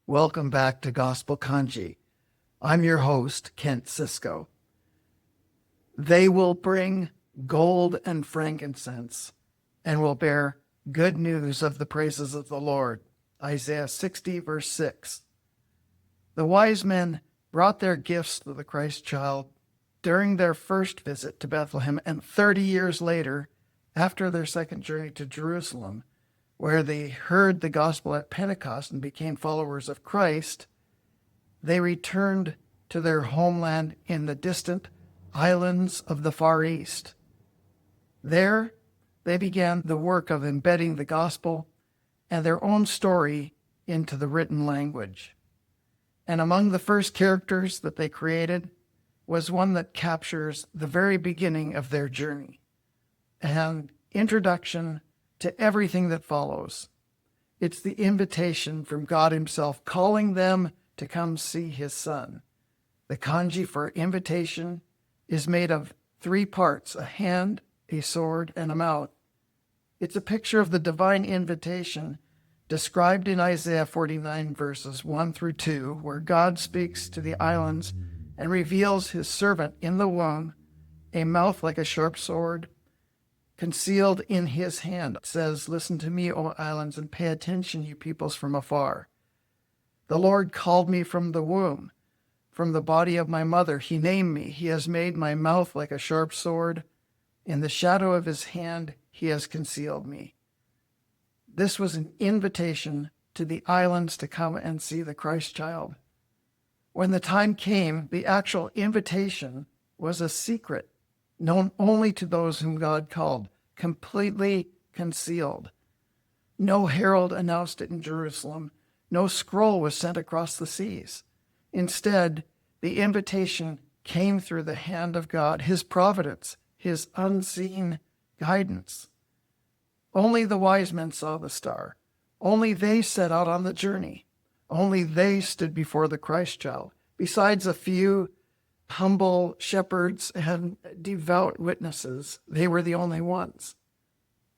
Welcome back to Gospel Kanji. I'm your host, Kent Cisco. They will bring gold and frankincense and will bear good news of the praises of the Lord. Isaiah 60, verse 6. The wise men brought their gifts to the Christ child during their first visit to Bethlehem, and 30 years later, after their second journey to Jerusalem, where they heard the gospel at Pentecost and became followers of Christ, they returned to their homeland in the distant islands of the Far East. There, they began the work of embedding the gospel and their own story into the written language. And among the first characters that they created was one that captures the very beginning of their journey, an introduction to everything that follows. It's the invitation from God himself calling them to come see his son. The kanji for invitation is made of 3 parts, a hand, a sword, and a mouth. It's a picture of the divine invitation described in Isaiah 49 verses 1 through 2, where God speaks to the islands and reveals his servant in the womb, a mouth like a sharp sword, concealed in his hand. It says, "Listen to me, O islands, and pay attention, you peoples from afar. The Lord called me from the womb. From the body of my mother, he named me. He has made my mouth like a sharp sword. In the shadow of his hand, he has concealed me." This was an invitation to the islands to come and see the Christ child. When the time came, the actual invitation was a secret, known only to those whom God called, completely concealed. No herald announced it in Jerusalem. No scroll was sent across the seas. Instead, the invitation came through the hand of God, his providence, his unseen guidance. Only the wise men saw the star. Only they set out on the journey. Only they stood before the Christ child. Besides a few humble shepherds and devout witnesses, they were the only ones.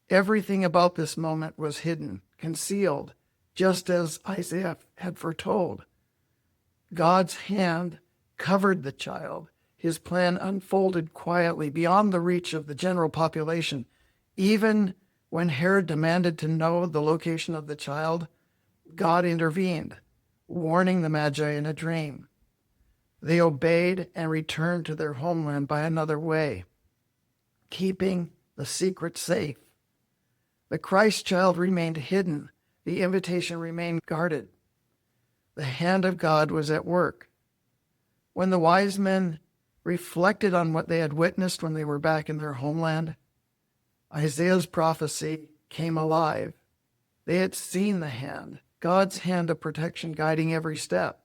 Everything about this moment was hidden, concealed, just as Isaiah had foretold. God's hand covered the child. His plan unfolded quietly beyond the reach of the general population. Even when Herod demanded to know the location of the child, God intervened, warning the Magi in a dream. They obeyed and returned to their homeland by another way, keeping the secret safe. The Christ child remained hidden. The invitation remained guarded. The hand of God was at work. When the wise men reflected on what they had witnessed when they were back in their homeland, Isaiah's prophecy came alive. They had seen the hand, God's hand of protection guiding every step.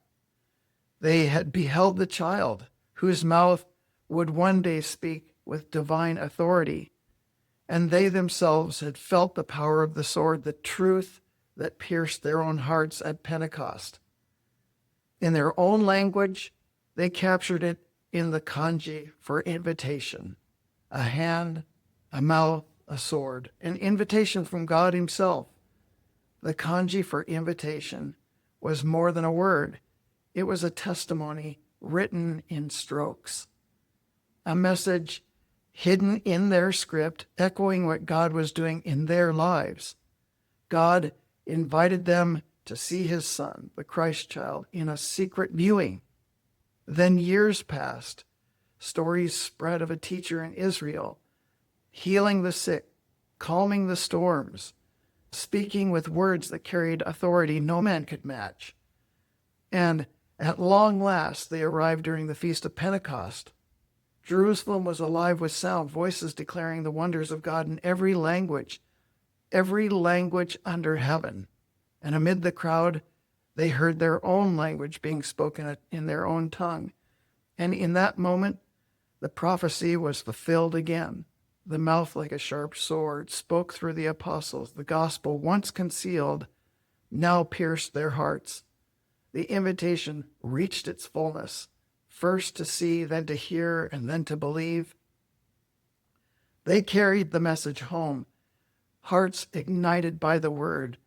They had beheld the child, whose mouth would one day speak with divine authority, and they themselves had felt the power of the sword, the truth that pierced their own hearts at Pentecost. In their own language, they captured it in the kanji for invitation, a hand, a mouth, a sword, an invitation from God himself. The kanji for invitation was more than a word. It was a testimony written in strokes, a message hidden in their script, echoing what God was doing in their lives. God invited them to see his son, the Christ child, in a secret viewing. Then years passed. Stories spread of a teacher in Israel, healing the sick, calming the storms, speaking with words that carried authority no man could match. And at long last, they arrived during the Feast of Pentecost. Jerusalem was alive with sound, voices declaring the wonders of God in every language under heaven. And amid the crowd, they heard their own language being spoken in their own tongue. And in that moment, the prophecy was fulfilled again. The mouth like a sharp sword spoke through the apostles. The gospel, once concealed, now pierced their hearts. The invitation reached its fullness, first to see, then to hear, and then to believe. They carried the message home, hearts ignited by the word,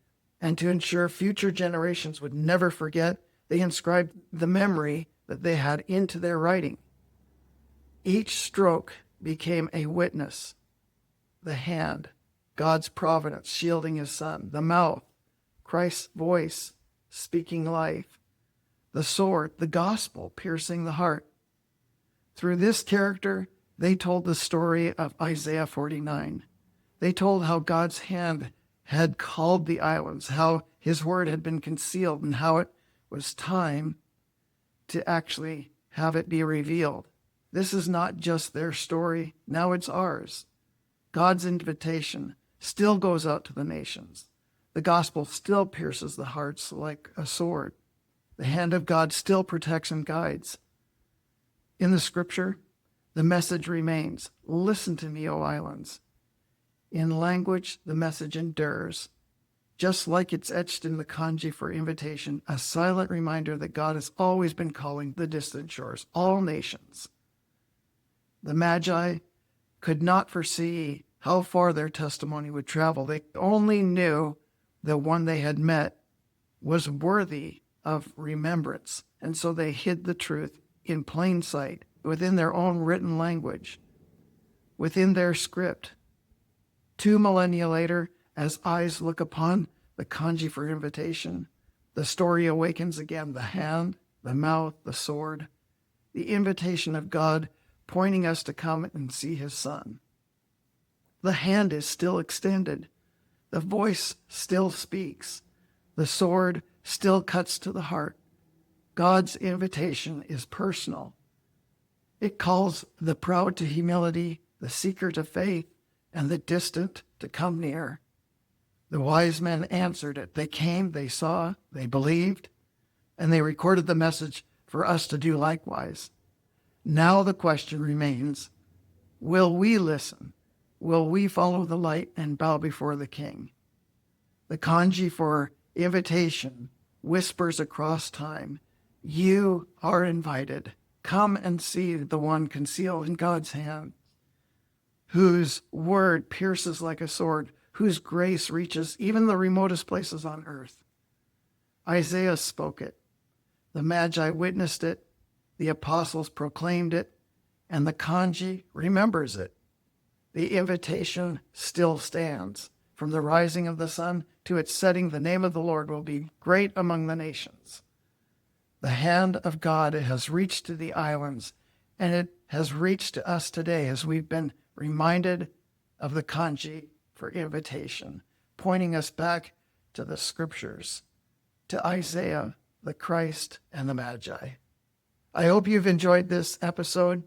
And to ensure future generations would never forget, they inscribed the memory that they had into their writing. Each stroke became a witness. The hand, God's providence shielding his son. The mouth, Christ's voice speaking life. The sword, the gospel piercing the heart. Through this character, they told the story of Isaiah 49. They told how God's hand had called the islands, how his word had been concealed, and how it was time to actually have it be revealed. This is not just their story, now it's ours. God's invitation still goes out to the nations. The gospel still pierces the hearts like a sword. The hand of God still protects and guides. In the scripture, the message remains, listen to me, O islands. In language, the message endures. Just like it's etched in the kanji for invitation, a silent reminder that God has always been calling the distant shores, all nations. The Magi could not foresee how far their testimony would travel. They only knew the one they had met was worthy of remembrance, and so they hid the truth in plain sight, within their own written language, within their script. 2 millennia later, as eyes look upon the kanji for invitation, the story awakens again, the hand, the mouth, the sword, the invitation of God pointing us to come and see his son. The hand is still extended. The voice still speaks. The sword still cuts to the heart. God's invitation is personal. It calls the proud to humility, the seeker to faith, and the distant to come near. The wise men answered it. They came, they saw, they believed, and they recorded the message for us to do likewise. Now the question remains, will we listen? Will we follow the light and bow before the King? The kanji for invitation whispers across time, you are invited. Come and see the one concealed in God's hand, whose word pierces like a sword, whose grace reaches even the remotest places on earth. Isaiah spoke it. The Magi witnessed it. The apostles proclaimed it. And the kanji remembers it. The invitation still stands. From the rising of the sun to its setting, the name of the Lord will be great among the nations. The hand of God has reached to the islands, and it has reached to us today as we've been reminded of the kanji for invitation, pointing us back to the scriptures, to Isaiah, the Christ, and the Magi. I hope you've enjoyed this episode.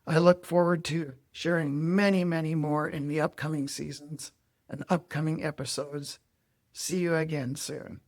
I look forward to sharing many, many more in the upcoming seasons and upcoming episodes. See you again soon.